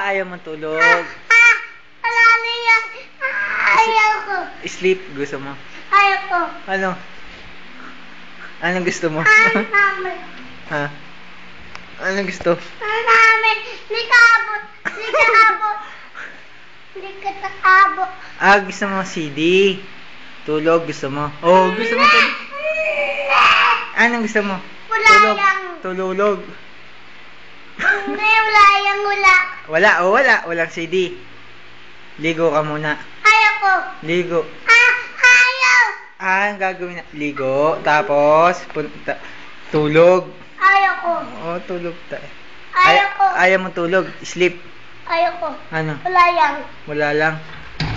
Ayaw matulog. Wala na yan. Ayaw ko. Sleep, gusto mo. Ayaw ko. Ano? Anong gusto mo? Ayaw namin. Ha? Anong gusto? Ayaw namin. Hindi ka abot. Hindi ka abot. Hindi ka abot. Gusto mo CD. Tulog, gusto mo. Oh, gusto mo tulog. Anong gusto mo? Wala Tulog. yang. Tululog. Hindi, wala yang wala. Wala, wala. Walang CD. Ligo ka muna. Ayaw ko. Ligo. Ayaw. Ang gagawin na? Ligo. Tapos, tulog. Ayaw ko. Oo, tulog tayo. Ayaw ko. Ayaw mo tulog. Sleep. Ayaw ko. Ano? Wala yang. Wala lang.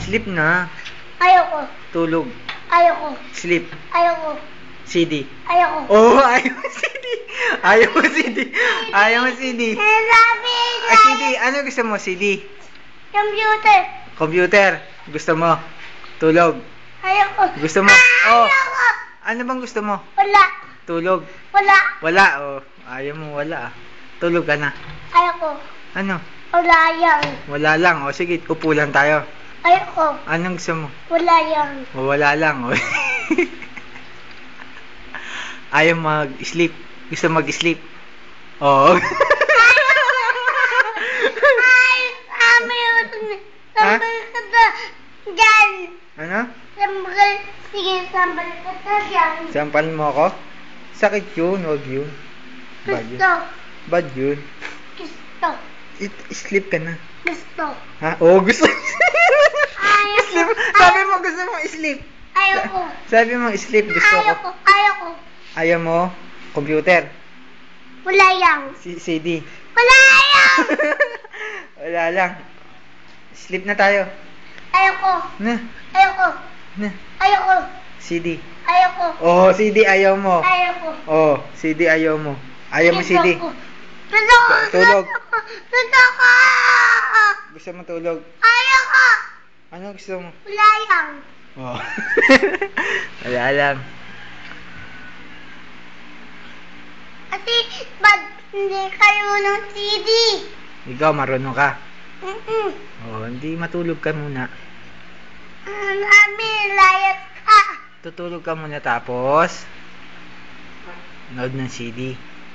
Sleep na. Ayaw ko. Tulog. Ayaw ko. Sleep. Ayaw ko. CD. Ayaw ko. Oh, ayaw mo CD. Ayaw mo CD. Ayaw mo CD. Sabi CD. Ano gusto mo? CD. computer. Computer. Gusto mo? Tulog. Ayaw ko. Gusto mo? Oh. Ayaw ko. Ano bang gusto mo? Wala. Tulog. Wala. Wala. Oh. Ayaw mo. Wala. Tulog ka na. Ayaw ko. Ano? Wala yang. Wala lang. O sige, upo lang tayo. Ayaw ko. Anong gusto mo? Wala yang. O wala lang. O. Ayaw mag-sleep. Gusto mag-sleep. Oo. Ay, kami yun. Ha? Sambal ka na dyan. Ano? Sambal. Sige, sambal ka na dyan. Sampal mo ako? Sakit yun. Huwag yun. Bad yun. Gusto. Bad yun. Gusto. Sleep ka na. Gusto. Ha? Oo, gusto. Ayaw ko. Sleep. Sabi mo gusto mo sleep. Ayaw ko. Sabi mo sleep. Gusto Ayaw ko. ko. Ayaw ko. Ayaw mo? Computer. Wala yang. CD. Wala yang. Wala lang. Sleep na tayo. Ayaw ko. Na. Ayaw ko. Na. Ayaw ko. CD. Ayaw ko. Oh, CD ayaw mo. Ayaw ko. Oh, CD ayaw mo. Ayaw mo CD. Gusto ko. Tulog. Gusto ko. Gusto mo tulog. Ayaw ko. Ano gusto mo? Wala yang. Oh. Wala lang. Kasi, ba't hindi kayo ng CD? Ikaw, marunong ka. Mm-mm. Oh, hindi matulog ka muna. Mami, layas ka. Tutulog ka muna tapos nood ng CD.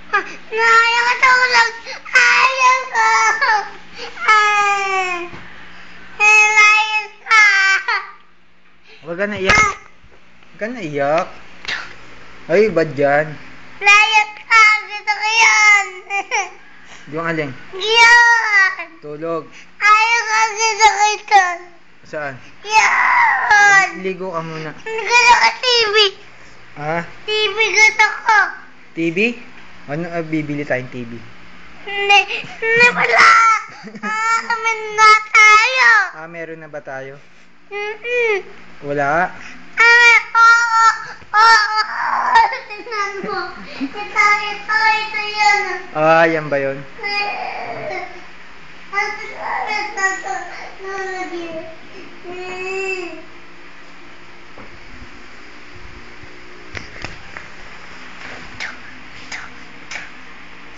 Ayaw ka tulog. Ayaw ko. Layas ka. Huwag ka na iyak. Huwag ka na iyak. Ay, bad yan. Layas ka. Gusto ko yan. Yung alin? Yan. Tulog. Ayaw ka. Gusto ko ito. Saan? Yan. Ligo ka muna. Gusto ko TV. Ah? TV gusto ko. TV? Ano bibili tayong TV? Hindi. Hindi wala. Kami na tayo. Meron na ba tayo? Mm-mm. Wala. Oo. Tingnan mo. Ito yan. Yan ba yun?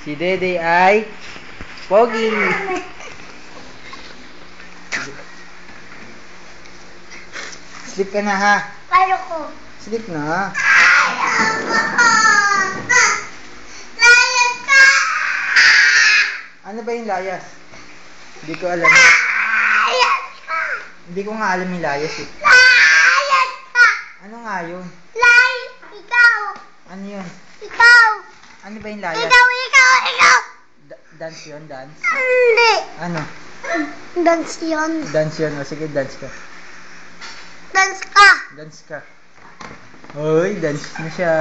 Si Dede ay Pogi. Sleep ka na ha. Ayaw ko. Sleep na. Ayaw ko. Layas ka. Ano ba yung layas? Hindi ko alam. Layas ka. Hindi ko nga alam yung layas eh. Layas ka. Ano nga yun? Ikaw. Ano yun? Ikaw. Ano ba yung layas? Ikaw. Dance yun, dance? Hindi. Ano? Dance yun. Dance yun. O sige, dance ka. Dance ka. Dance ka. Hoy, dance na siya.